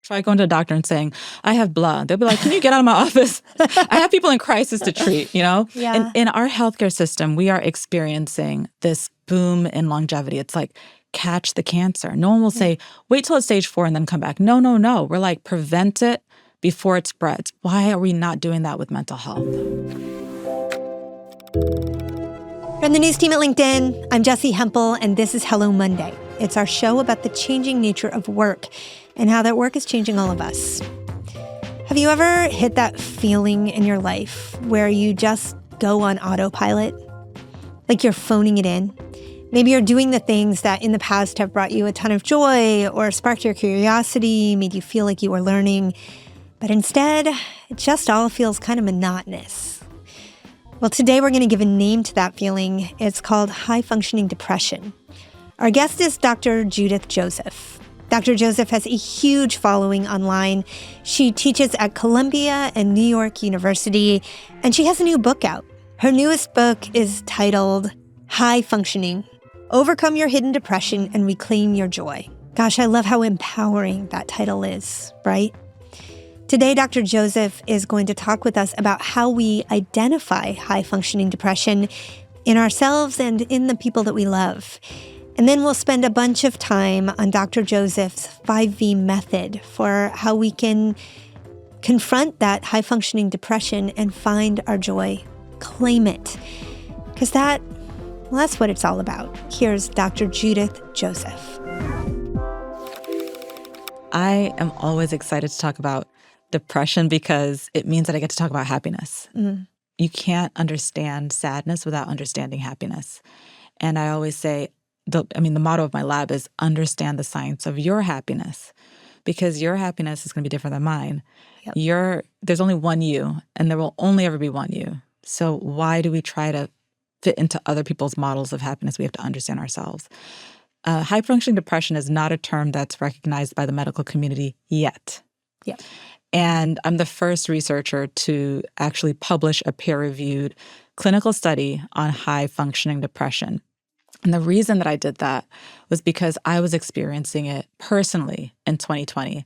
Try going to a doctor and saying, I have blah. They'll be like, can you get out of my office? I have people in crisis to treat, Yeah. And in our healthcare system, we are experiencing this boom in longevity. It's like, catch the cancer. No one will say, wait till it's stage 4 and then come back. No, no, no. We're like, prevent it before it spreads. Why are we not doing that with mental health? From the news team at LinkedIn, I'm Jessi Hempel, and this is Hello Monday. It's our show about the changing nature of work and how that work is changing all of us. Have you ever hit that feeling in your life where you just go on autopilot? Like you're phoning it in? Maybe you're doing the things that in the past have brought you a ton of joy or sparked your curiosity, made you feel like you were learning, but instead, it just all feels kind of monotonous. Well, today we're going to give a name to that feeling. It's called high-functioning depression. Our guest is Dr. Judith Joseph. Dr. Joseph has a huge following online. She teaches at Columbia and New York University, and she has a new book out. Her newest book is titled High Functioning: Overcome Your Hidden Depression and Reclaim Your Joy. Gosh, I love how empowering that title is, right? Today, Dr. Joseph is going to talk with us about how we identify high-functioning depression in ourselves and in the people that we love. And then we'll spend a bunch of time on Dr. Joseph's 5V method for how we can confront that high-functioning depression and find our joy, claim it. Because that's what it's all about. Here's Dr. Judith Joseph. I am always excited to talk about depression because it means that I get to talk about happiness. You can't understand sadness without understanding happiness. And I always say, the motto of my lab is understand the science of your happiness, because your happiness is going to be different than mine. Yep. There's only one you, and there will only ever be one you. So why do we try to fit into other people's models of happiness? We have to understand ourselves. High-functioning depression is not a term that's recognized by the medical community yet. Yeah. And I'm the first researcher to actually publish a peer-reviewed clinical study on high-functioning depression. And the reason that I did that was because I was experiencing it personally in 2020.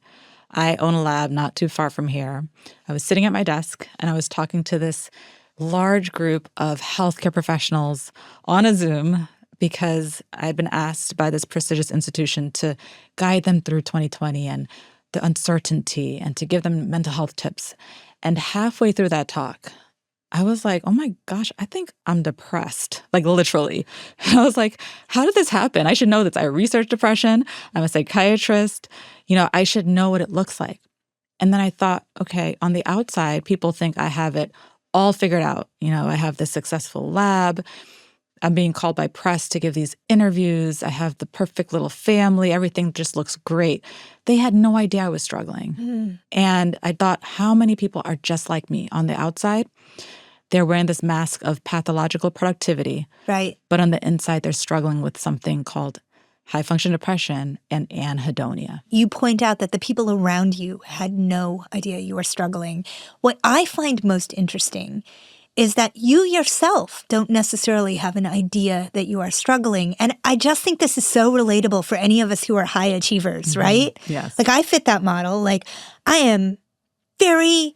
I own a lab not too far from here. I was sitting at my desk and I was talking to this large group of healthcare professionals on a Zoom because I'd been asked by this prestigious institution to guide them through 2020 and the uncertainty and to give them mental health tips. And halfway through that talk, I was like, oh my gosh, I think I'm depressed, like literally. And I was like, how did this happen? I should know this. I research depression. I'm a psychiatrist. I should know what it looks like. And then I thought, okay, on the outside, people think I have it all figured out. I have this successful lab. I'm being called by press to give these interviews. I have the perfect little family. Everything just looks great. They had no idea I was struggling. And I thought, how many people are just like me on the outside? They're wearing this mask of pathological productivity. Right. But on the inside, they're struggling with something called high-function depression and anhedonia. You point out that the people around you had no idea you were struggling. What I find most interesting is that you yourself don't necessarily have an idea that you are struggling. And I just think this is so relatable for any of us who are high achievers, right? Yes. Like I fit that model. Like I am very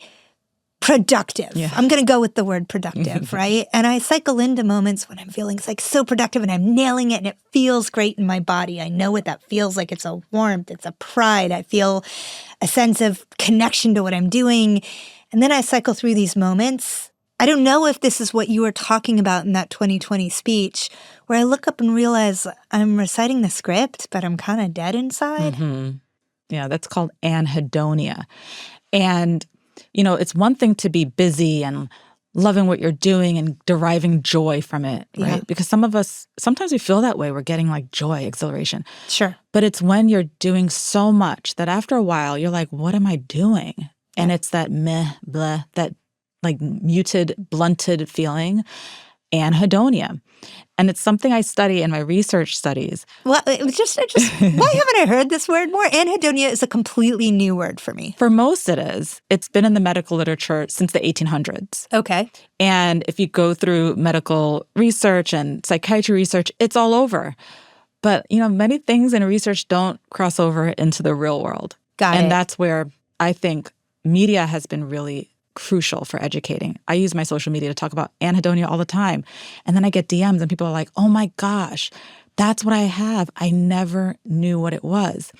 productive. Yeah. I'm going to go with the word productive, right? And I cycle into moments when I'm feeling like so productive and I'm nailing it and it feels great in my body. I know what that feels like. It's a warmth. It's a pride. I feel a sense of connection to what I'm doing. And then I cycle through these moments. I don't know if this is what you were talking about in that 2020 speech, where I look up and realize I'm reciting the script, but I'm kind of dead inside. Yeah, that's called anhedonia. And it's one thing to be busy and loving what you're doing and deriving joy from it, right? Yeah. Because some of us, sometimes we feel that way. We're getting like joy, exhilaration. Sure. But it's when you're doing so much that after a while, you're like, what am I doing? And it's that meh, bleh, that like muted, blunted feeling, anhedonia. And it's something I study in my research studies. Well, it was just why haven't I heard this word more? Anhedonia is a completely new word for me. For most it is. It's been in the medical literature since the 1800s. Okay. And if you go through medical research and psychiatry research, it's all over. But, many things in research don't cross over into the real world. Got And it. that's where I think media has been really crucial for educating. I use my social media to talk about anhedonia all the time. And then I get DMs and people are like, oh my gosh, that's what I have. I never knew what it was.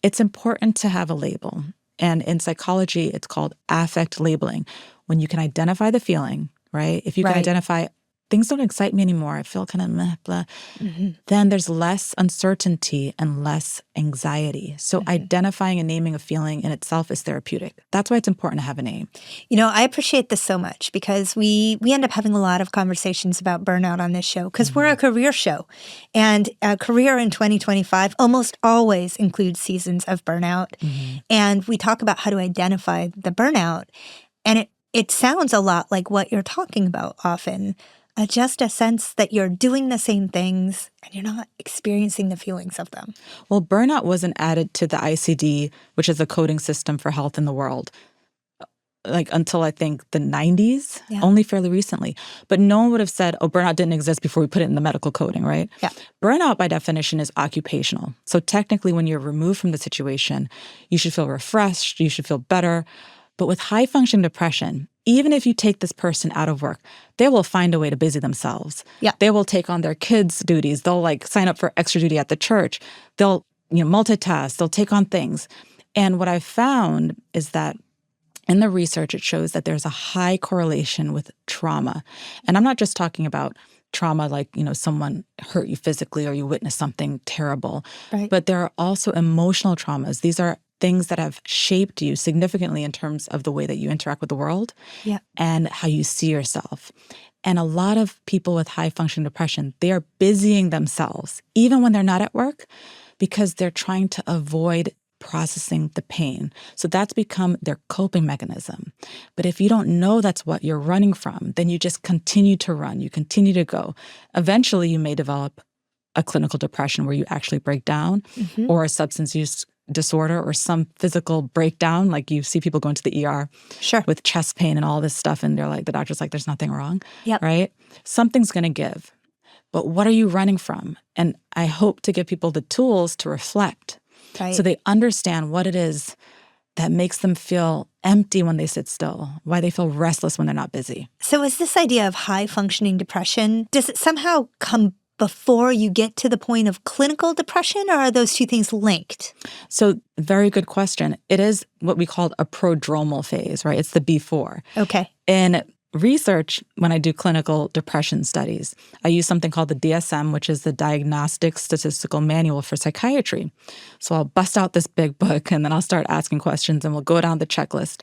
It's important to have a label. And in psychology, it's called affect labeling. When you can identify the feeling, right? If you can identify, things don't excite me anymore, I feel kind of meh, blah, then there's less uncertainty and less anxiety. So identifying and naming a feeling in itself is therapeutic. That's why it's important to have a name. You know, I appreciate this so much because we end up having a lot of conversations about burnout on this show because we're a career show. And a career in 2025 almost always includes seasons of burnout. And we talk about how to identify the burnout. And it sounds a lot like what you're talking about often. Just a sense that you're doing the same things and you're not experiencing the feelings of them. Well, burnout wasn't added to the ICD, which is a coding system for health in the world, like until I think the 90s, only fairly recently. But no one would have said, oh, burnout didn't exist before we put it in the medical coding, right? Yeah. Burnout, by definition, is occupational. So technically, when you're removed from the situation, you should feel refreshed, you should feel better. But with high-functioning depression, even if you take this person out of work, they will find a way to busy themselves. Yeah. They will take on their kids' duties. They'll like sign up for extra duty at the church. They'll, multitask. They'll take on things. And what I've found is that in the research, it shows that there's a high correlation with trauma. And I'm not just talking about trauma like, someone hurt you physically or you witnessed something terrible. Right. But there are also emotional traumas. These are things that have shaped you significantly in terms of the way that you interact with the world and how you see yourself. And a lot of people with high-functioning depression, they are busying themselves, even when they're not at work, because they're trying to avoid processing the pain. So that's become their coping mechanism. But if you don't know that's what you're running from, then you just continue to run. You continue to go. Eventually, you may develop a clinical depression where you actually break down or a substance use disorder or some physical breakdown, like you see people going to the ER with chest pain and all this stuff, and they're like, the doctor's like, there's nothing wrong, right? Something's going to give. But what are you running from? And I hope to give people the tools to reflect so they understand what it is that makes them feel empty when they sit still, why they feel restless when they're not busy. So is this idea of high-functioning depression, does it somehow come before you get to the point of clinical depression, or are those two things linked? So very good question. It is what we call a prodromal phase, right? It's the before. Okay. In research, when I do clinical depression studies, I use something called the DSM, which is the Diagnostic Statistical Manual for Psychiatry. So I'll bust out this big book and then I'll start asking questions and we'll go down the checklist.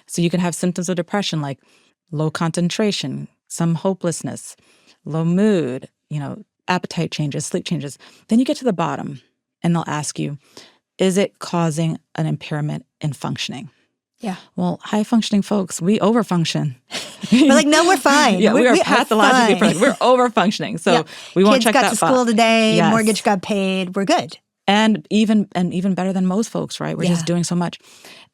So you can have symptoms of depression like low concentration, some hopelessness, low mood, appetite changes, sleep changes. Then you get to the bottom and they'll ask you, is it causing an impairment in functioning? Yeah. Well, high-functioning folks, we overfunction. We're like, no, we're fine. We are pathologically, we're overfunctioning. So we won't Kids check got that to school box. today, Yes. mortgage got paid, we're good. And even better than most folks, right? We're just doing so much.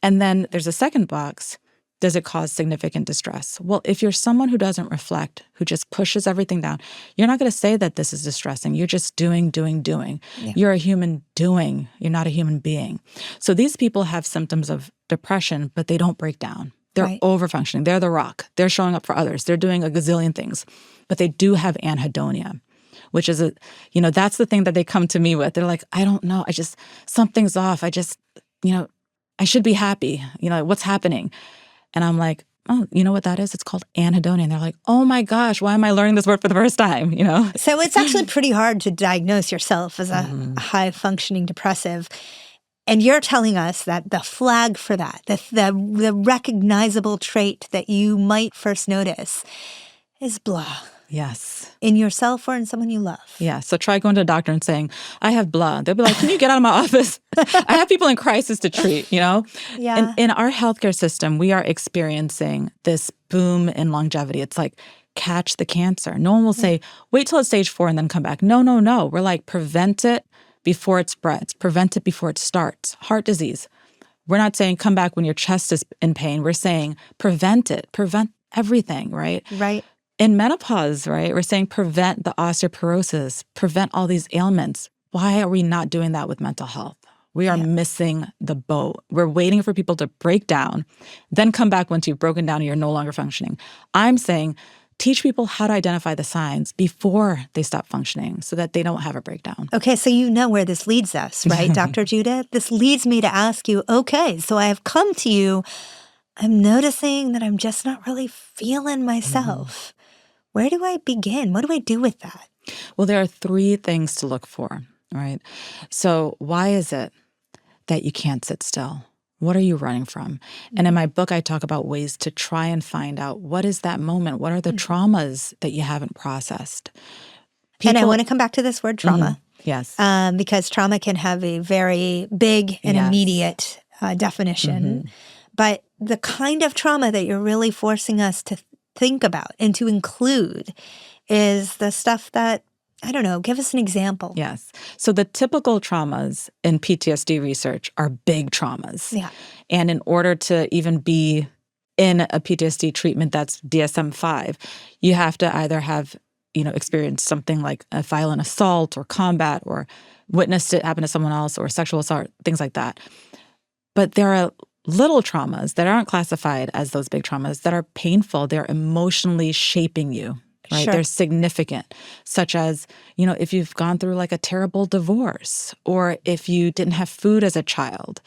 And then there's a second box. Does it cause significant distress? Well, if you're someone who doesn't reflect, who just pushes everything down, you're not going to say that this is distressing. You're just doing. Yeah. You're a human doing. You're not a human being. So these people have symptoms of depression, but they don't break down. They're overfunctioning. They're the rock. They're showing up for others. They're doing a gazillion things. But they do have anhedonia, which is that's the thing that they come to me with. They're like, I don't know. Something's off. I should be happy. What's happening? And I'm like, oh, you know what that is? It's called anhedonia. And they're like, oh my gosh, why am I learning this word for the first time? So it's actually pretty hard to diagnose yourself as a high-functioning depressive. And you're telling us that the flag for that, the recognizable trait that you might first notice is blah. Yes. In yourself or in someone you love. Yeah. So try going to a doctor and saying, I have blah. They'll be like, can you get out of my office? I have people in crisis to treat, Yeah. And in our healthcare system, we are experiencing this boom in longevity. It's like, catch the cancer. No one will say, wait till it's stage 4 and then come back. No. We're like, prevent it before it spreads. Prevent it before it starts. Heart disease. We're not saying come back when your chest is in pain. We're saying prevent it. Prevent everything, right? Right. In menopause, right, we're saying prevent the osteoporosis, prevent all these ailments. Why are we not doing that with mental health? We are missing the boat. We're waiting for people to break down, then come back once you've broken down and you're no longer functioning. I'm saying teach people how to identify the signs before they stop functioning so that they don't have a breakdown. Okay, so you know where this leads us, right, Dr. Judith? This leads me to ask you, okay, so I have come to you. I'm noticing that I'm just not really feeling myself. Where do I begin? What do I do with that? Well, there are 3 things to look for, right? So why is it that you can't sit still? What are you running from? And in my book, I talk about ways to try and find out what is that moment? What are the traumas that you haven't processed? And I want to come back to this word trauma. Yes. Because trauma can have a very big and immediate definition. But the kind of trauma that you're really forcing us to think about and to include is the stuff that, I don't know, give us an example. Yes. So the typical traumas in PTSD research are big traumas. Yeah. And in order to even be in a PTSD treatment that's DSM-5, you have to either have, experienced something like a violent assault or combat or witnessed it happen to someone else or sexual assault, things like that. But there are little traumas that aren't classified as those big traumas that are painful. They're emotionally shaping you. Right? Sure. They're significant, such as, if you've gone through like a terrible divorce, or if you didn't have food as a child,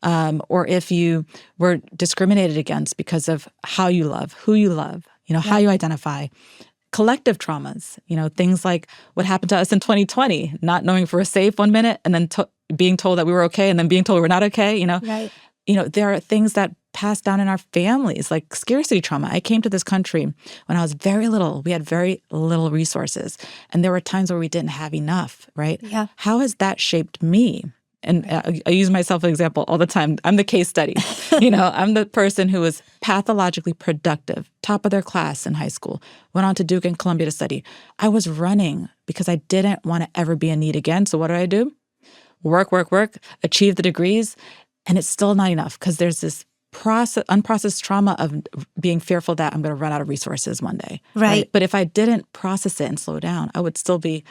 or if you were discriminated against because of how you love, who you love, how you identify. Collective traumas, things like what happened to us in 2020, not knowing if we're safe one minute and then being told that we were okay and then being told we're not okay, Right. There are things that pass down in our families, like scarcity trauma. I came to this country when I was very little. We had very little resources. And there were times where we didn't have enough, right? Yeah. How has that shaped me? And I use myself as an example all the time. I'm the case study. I'm the person who was pathologically productive, top of their class in high school, went on to Duke and Columbia to study. I was running because I didn't want to ever be in need again. So what did I do? Work, achieve the degrees. And it's still not enough because there's this unprocessed trauma of being fearful that I'm going to run out of resources one day. Right. But if I didn't process it and slow down, I would still be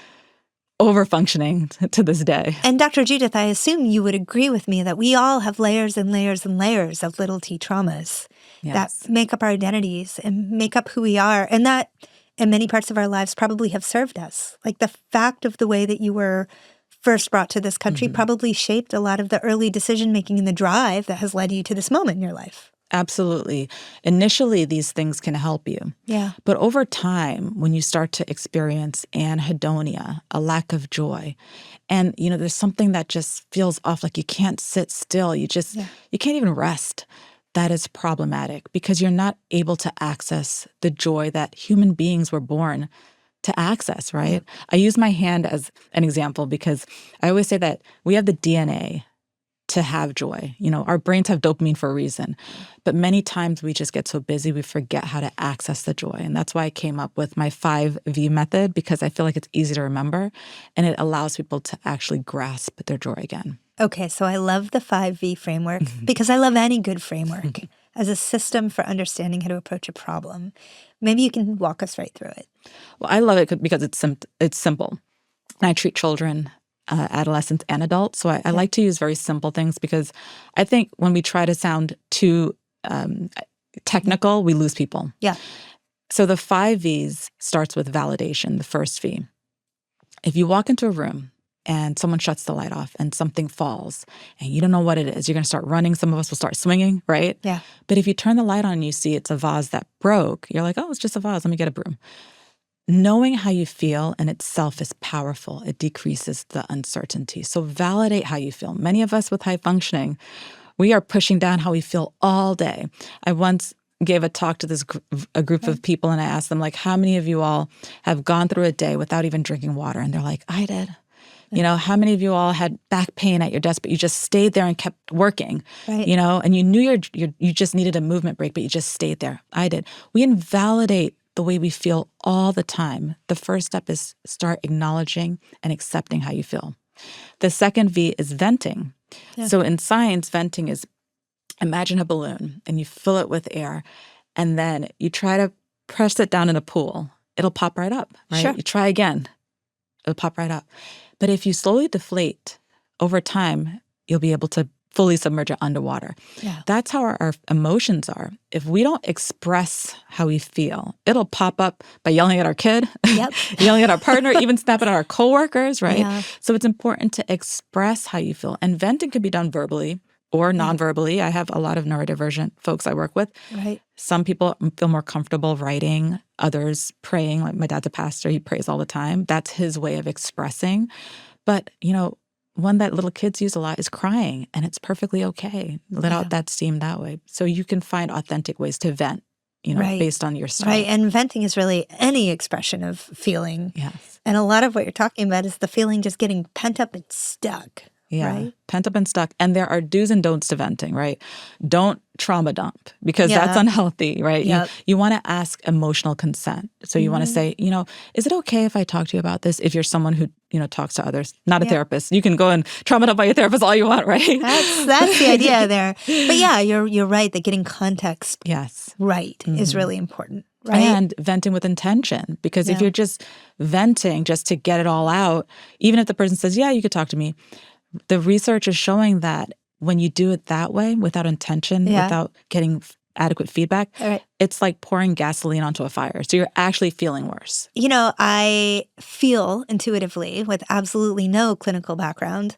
over-functioning to this day. And Dr. Judith, I assume you would agree with me that we all have layers and layers and layers of little t traumas that make up our identities and make up who we are. And that, in many parts of our lives, probably have served us. Like the fact of the way that you were first brought to this country probably shaped a lot of the early decision-making and the drive that has led you to this moment in your life. Absolutely. Initially, these things can help you. Yeah. But over time, when you start to experience anhedonia, a lack of joy, and, there's something that just feels off, like you can't sit still, you can't even rest, that is problematic because you're not able to access the joy that human beings were born to access, right? I use my hand as an example because I always say that we have the DNA to have joy. Our brains have dopamine for a reason. But many times we just get so busy, we forget how to access the joy. And that's why I came up with my 5V method, because I feel like it's easy to remember and it allows people to actually grasp their joy again. Okay, so I love the 5V framework because I love any good framework as a system for understanding how to approach a problem. Maybe you can walk us right through it. Well, I love it because it's simple. And I treat children, adolescents, and adults. So I like to use very simple things because I think when we try to sound too technical, we lose people. Yeah. So the 5 Vs starts with validation, the first V. If you walk into a room and someone shuts the light off and something falls and you don't know what it is, you're going to start running. Some of us will start swinging, right? Yeah. But if you turn the light on and you see it's a vase that broke, you're like, oh, it's just a vase. Let me get a broom. Knowing how you feel in itself is powerful. It decreases the uncertainty. So validate how you feel. Many of us with high functioning, we are pushing down how we feel all day. I once gave a talk to a group of people and I asked them, like, how many of you all have gone through a day without even drinking water? And they're like, I did. How many of you all had back pain at your desk, but you just stayed there and kept working, right. And you knew you just needed a movement break, but you just stayed there. I did. We invalidate the way we feel all the time. The first step is start acknowledging and accepting how you feel. The second V is venting. Yeah. So in science, venting is imagine a balloon and you fill it with air and then you try to press it down in a pool. It'll pop right up, right? Sure. You try again. It'll pop right up. But if you slowly deflate over time, you'll be able to fully submerge it underwater. Yeah. That's how our emotions are. If we don't express how we feel, it'll pop up by yelling at our kid, yelling at our partner, even snapping at our coworkers, right? Yeah. So it's important to express how you feel. And venting can be done verbally or non-verbally. I have a lot of neurodivergent folks I work with. Right. Some people feel more comfortable writing, others praying. Like my dad's a pastor, he prays all the time. That's his way of expressing. But, one that little kids use a lot is crying, and it's perfectly okay. Let out that steam that way. So you can find authentic ways to vent, based on your style. Right. And venting is really any expression of feeling. Yes. And a lot of what you're talking about is the feeling just getting pent up and stuck. Yeah. Right? Pent up and stuck. And there are do's and don'ts to venting, right? Don't trauma dump because that's unhealthy, right? Yep. You want to ask emotional consent. So you want to say, is it okay if I talk to you about this? If you're someone who, talks to others, not a therapist, you can go and trauma dump by your therapist all you want, right? That's the idea there. But yeah, you're right that getting context right is really important. Right? And venting with intention. Because if you're just venting just to get it all out, even if the person says, yeah, you could talk to me, the research is showing that when you do it that way, without intention, without getting adequate feedback, it's like pouring gasoline onto a fire. So you're actually feeling worse. I feel intuitively, with absolutely no clinical background,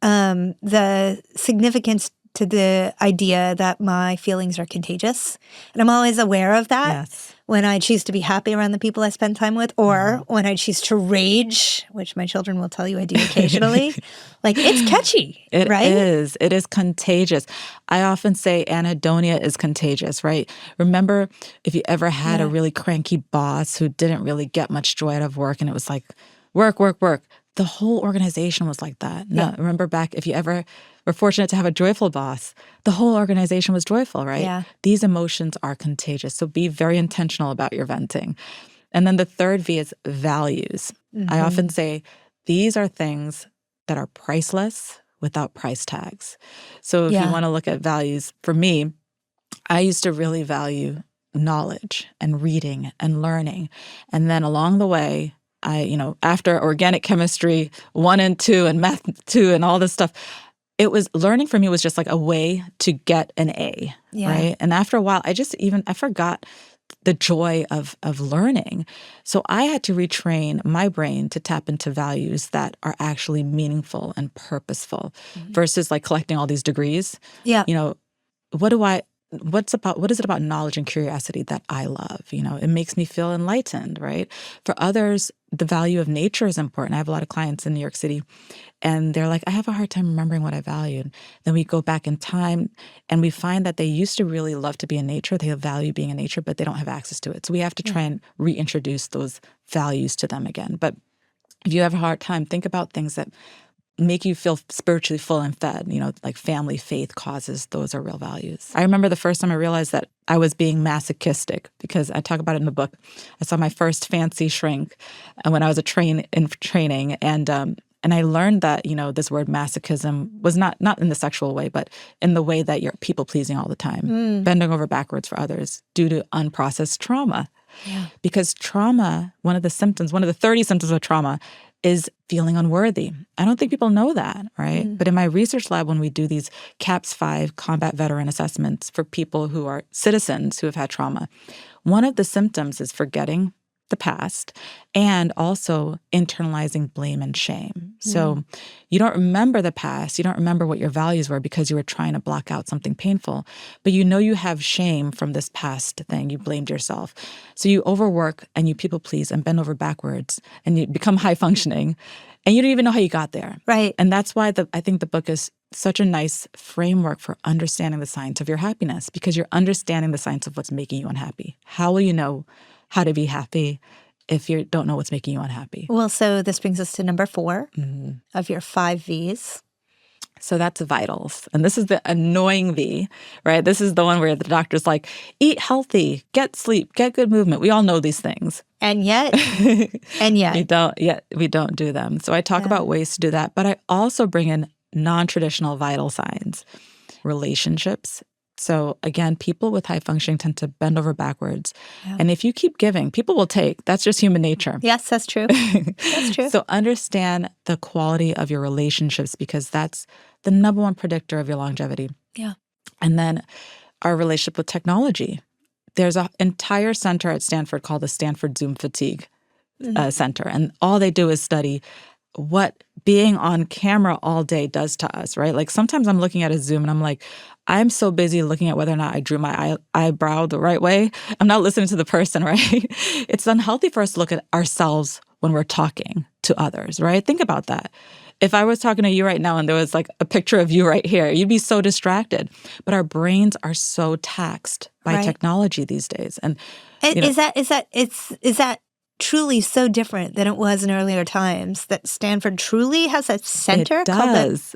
the significance to the idea that my feelings are contagious. And I'm always aware of that when I choose to be happy around the people I spend time with, or when I choose to rage, which my children will tell you I do occasionally. Like, it's catchy, right? It is contagious. I often say anhedonia is contagious, right? Remember, if you ever had a really cranky boss who didn't really get much joy out of work, and it was like, work, work, work. The whole organization was like that. No, remember back, if you ever were fortunate to have a joyful boss, the whole organization was joyful, right? Yeah. These emotions are contagious. So be very intentional about your venting. And then the third V is values. I often say these are things that are priceless without price tags. So if you want to look at values, for me, I used to really value knowledge and reading and learning. And then along the way, after organic chemistry 1 and 2 and math 2 and all this stuff, it was learning for me was just like a way to get an A, right? And after a while, I forgot the joy of learning. So I had to retrain my brain to tap into values that are actually meaningful and purposeful versus like collecting all these degrees. Yeah. What is it about knowledge and curiosity that I love? It makes me feel enlightened, right? For others, the value of nature is important. I have a lot of clients in New York City, and they're like, I have a hard time remembering what I valued. Then we go back in time, and we find that they used to really love to be in nature. They value being in nature, but they don't have access to it. So we have to try and reintroduce those values to them again. But if you have a hard time, think about things that make you feel spiritually full and fed, like family, faith, causes. Those are real values. I remember the first time I realized that I was being masochistic, because I talk about it in the book. I saw my first fancy shrink when I was in training. And I learned that, this word masochism was not in the sexual way, but in the way that you're people-pleasing all the time, bending over backwards for others due to unprocessed trauma. Yeah. Because trauma, one of the 30 symptoms of trauma is feeling unworthy. I don't think people know that, right? But in my research lab, when we do these CAPS 5 combat veteran assessments for people who are citizens who have had trauma, one of the symptoms is forgetting the past and also internalizing blame and shame. So you don't remember the past, you don't remember what your values were because you were trying to block out something painful, but you have shame from this past thing. You blamed yourself. So you overwork and you people please and bend over backwards and you become high functioning and you don't even know how you got there. Right. And that's why I think the book is such a nice framework for understanding the science of your happiness, because you're understanding the science of what's making you unhappy. How will you know how to be happy if you don't know what's making you unhappy? Well, so this brings us to number 4 of your 5 Vs. So that's vitals. And this is the annoying V, right? This is the one where the doctor's like, eat healthy, get sleep, get good movement. We all know these things. And yet, we don't do them. So I talk about ways to do that. But I also bring in non-traditional vital signs, relationships. So again, people with high functioning tend to bend over backwards. Yeah. And if you keep giving, people will take. That's just human nature. Yes, that's true. That's true. So understand the quality of your relationships, because that's the number one predictor of your longevity. Yeah. And then our relationship with technology. There's an entire center at Stanford called the Stanford Zoom Fatigue Center. And all they do is study what being on camera all day does to us, right? Like sometimes I'm looking at a Zoom and I'm like, I'm so busy looking at whether or not I drew my eyebrow the right way. I'm not listening to the person, right? It's unhealthy for us to look at ourselves when we're talking to others, right? Think about that. If I was talking to you right now and there was like a picture of you right here, you'd be so distracted. But our brains are so taxed by technology these days. And is that truly so different than it was in earlier times, that Stanford truly has a center called the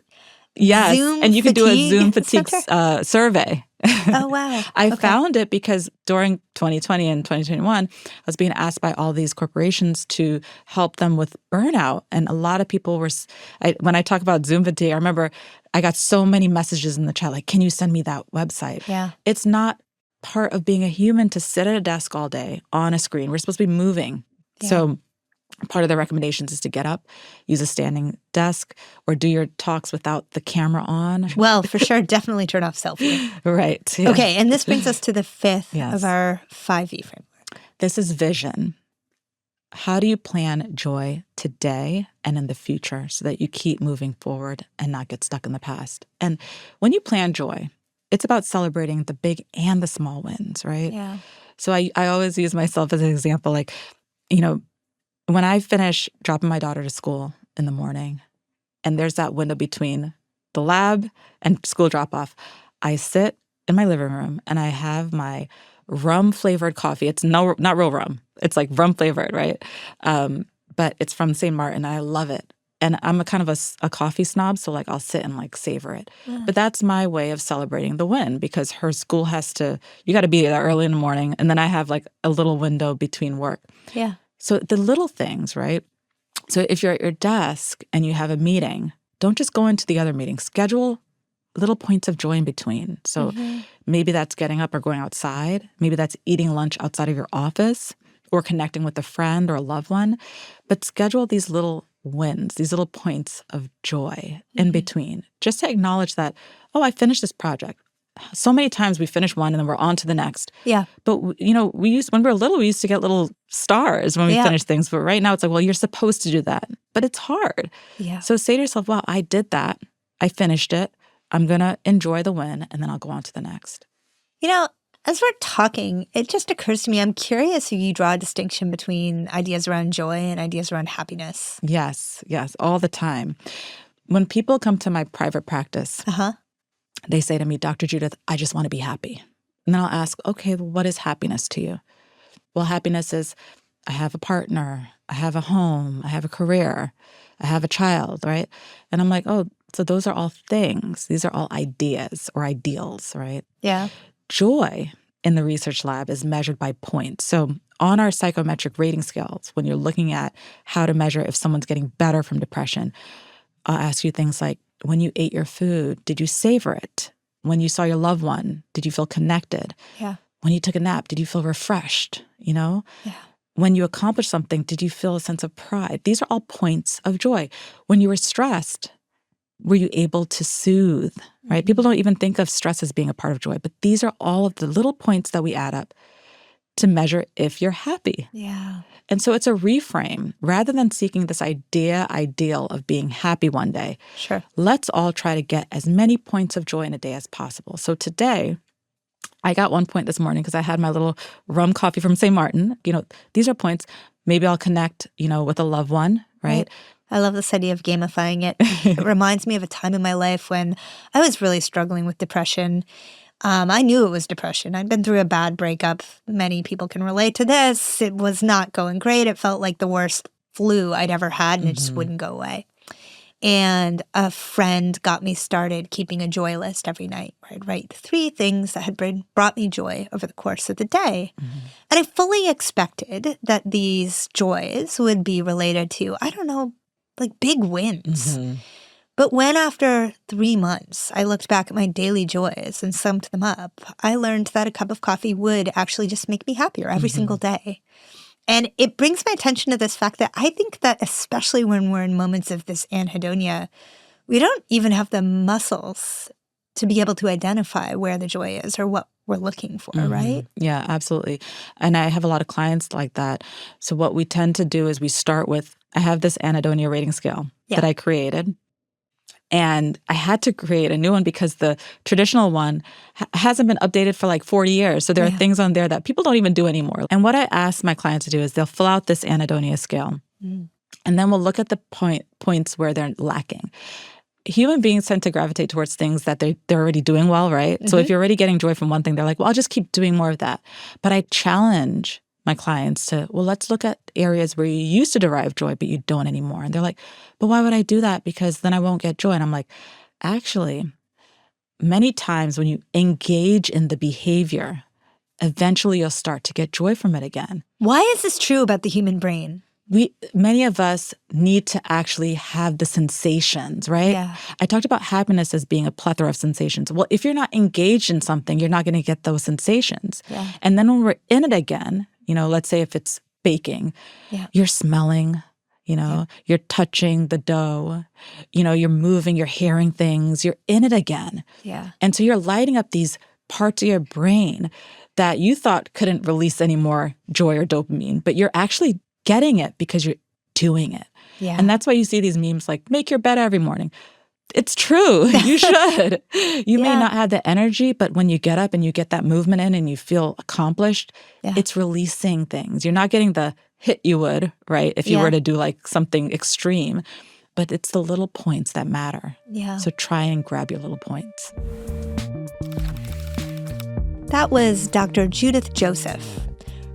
Yes, Zoom and you can do a Zoom Fatigue fatigue survey. Oh, wow. I found it because during 2020 and 2021, I was being asked by all these corporations to help them with burnout. And a lot of people were, when I talk about Zoom fatigue, I remember I got so many messages in the chat like, can you send me that website? Yeah. It's not part of being a human to sit at a desk all day on a screen. We're supposed to be moving. Yeah. So part of the recommendations is to get up, use a standing desk, or do your talks without the camera on. Well, for sure, definitely turn off selfie. Right. Yeah. Okay, and this brings us to the fifth of our 5E framework. This is vision. How do you plan joy today and in the future so that you keep moving forward and not get stuck in the past? And when you plan joy, it's about celebrating the big and the small wins, right? Yeah. So I always use myself as an example, like, when I finish dropping my daughter to school in the morning, and there's that window between the lab and school drop-off, I sit in my living room and I have my rum-flavored coffee. It's not real rum. It's like rum-flavored, right? But it's from St. Martin, and I love it. And I'm a kind of a coffee snob, so like I'll sit and like savor it. Yeah. But that's my way of celebrating the win, because her school you got to be there early in the morning, and then I have like a little window between work. Yeah. So the little things, right? So if you're at your desk and you have a meeting, don't just go into the other meeting. Schedule little points of joy in between. So maybe that's getting up or going outside. Maybe that's eating lunch outside of your office or connecting with a friend or a loved one. But schedule these little wins, these little points of joy in between, just to acknowledge that, oh, I finished this project. So many times we finish one and then we're on to the next. Yeah. But, when we were little, we used to get little stars when we finish things. But right now it's like, well, you're supposed to do that. But it's hard. Yeah. So say to yourself, wow, I did that. I finished it. I'm going to enjoy the win, and then I'll go on to the next. As we're talking, it just occurs to me, I'm curious if you draw a distinction between ideas around joy and ideas around happiness. Yes, all the time. When people come to my private practice, they say to me, Dr. Judith, I just want to be happy. And then I'll ask, okay, well, what is happiness to you? Well, happiness is I have a partner, I have a home, I have a career, I have a child, right? And I'm like, oh, so those are all things. These are all ideas or ideals, right? Yeah. Joy in the research lab is measured by points. So on our psychometric rating scales, when you're looking at how to measure if someone's getting better from depression, I'll ask you things like, when you ate your food, did you savor it? When you saw your loved one, did you feel connected? Yeah. When you took a nap, did you feel refreshed? Yeah. When you accomplished something, did you feel a sense of pride? These are all points of joy. When you were stressed, were you able to soothe, right? People don't even think of stress as being a part of joy, but these are all of the little points that we add up to measure if you're happy. Yeah. And so it's a reframe. Rather than seeking this ideal of being happy one day, let's all try to get as many points of joy in a day as possible. So today, I got 1 point this morning because I had my little rum coffee from St. Martin. These are points. Maybe I'll connect, with a loved one, right? I love this idea of gamifying it. It reminds me of a time in my life when I was really struggling with depression. I knew it was depression. I'd been through a bad breakup. Many people can relate to this. It was not going great. It felt like the worst flu I'd ever had, and it just wouldn't go away. And a friend got me started keeping a joy list every night, where I'd write 3 things that had brought me joy over the course of the day. And I fully expected that these joys would be related to, like big wins. But when after 3 months, I looked back at my daily joys and summed them up, I learned that a cup of coffee would actually just make me happier every single day. And it brings my attention to this fact that I think that especially when we're in moments of this anhedonia, we don't even have the muscles to be able to identify where the joy is or what we're looking for, right? Yeah, absolutely. And I have a lot of clients like that. So what we tend to do is we start with, I have this Anhedonia rating scale that I created. And I had to create a new one because the traditional one hasn't been updated for like 40 years. So there are things on there that people don't even do anymore. And what I ask my clients to do is they'll fill out this Anhedonia scale. And then we'll look at the points where they're lacking. Human beings tend to gravitate towards things that they're already doing well, right? So if you're already getting joy from one thing, they're like, well, I'll just keep doing more of that. But I challenge my clients to, well, let's look at areas where you used to derive joy, but you don't anymore. And they're like, but why would I do that? Because then I won't get joy. And I'm like, actually, many times when you engage in the behavior, eventually you'll start to get joy from it again. Why is this true about the human brain? Many of us need to actually have the sensations, right? Yeah. I talked about happiness as being a plethora of sensations. Well, if you're not engaged in something, you're not going to get those sensations. Yeah. And then when we're in it again, let's say if it's baking, you're smelling, you're touching the dough, you're moving, you're hearing things, you're in it again. Yeah. And so you're lighting up these parts of your brain that you thought couldn't release any more joy or dopamine, but you're actually getting it because you're doing it. Yeah. And that's why you see these memes like, make your bed every morning. It's true. You should. You may not have the energy, but when you get up and you get that movement in and you feel accomplished, it's releasing things. You're not getting the hit you would, right, if you were to do like something extreme. But it's the little points that matter. Yeah. So try and grab your little points. That was Dr. Judith Joseph.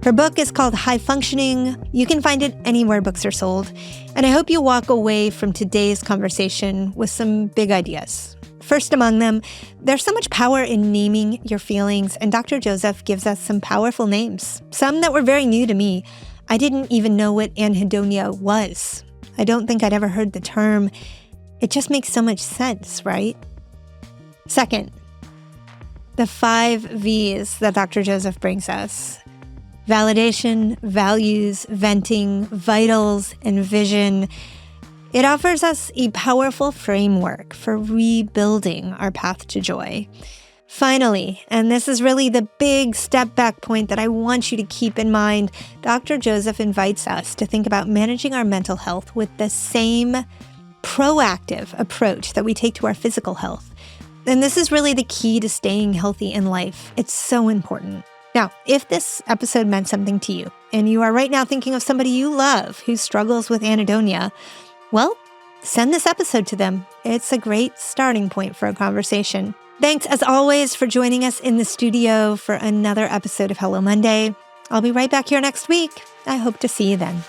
Her book is called High Functioning. You can find it anywhere books are sold. And I hope you walk away from today's conversation with some big ideas. First among them, there's so much power in naming your feelings, and Dr. Joseph gives us some powerful names, some that were very new to me. I didn't even know what anhedonia was. I don't think I'd ever heard the term. It just makes so much sense, right? Second, the 5 V's that Dr. Joseph brings us. Validation, values, venting, vitals, and vision. It offers us a powerful framework for rebuilding our path to joy. Finally, and this is really the big step back point that I want you to keep in mind, Dr. Joseph invites us to think about managing our mental health with the same proactive approach that we take to our physical health. And this is really the key to staying healthy in life. It's so important. Now, if this episode meant something to you, and you are right now thinking of somebody you love who struggles with anhedonia, well, send this episode to them. It's a great starting point for a conversation. Thanks, as always, for joining us in the studio for another episode of Hello Monday. I'll be right back here next week. I hope to see you then.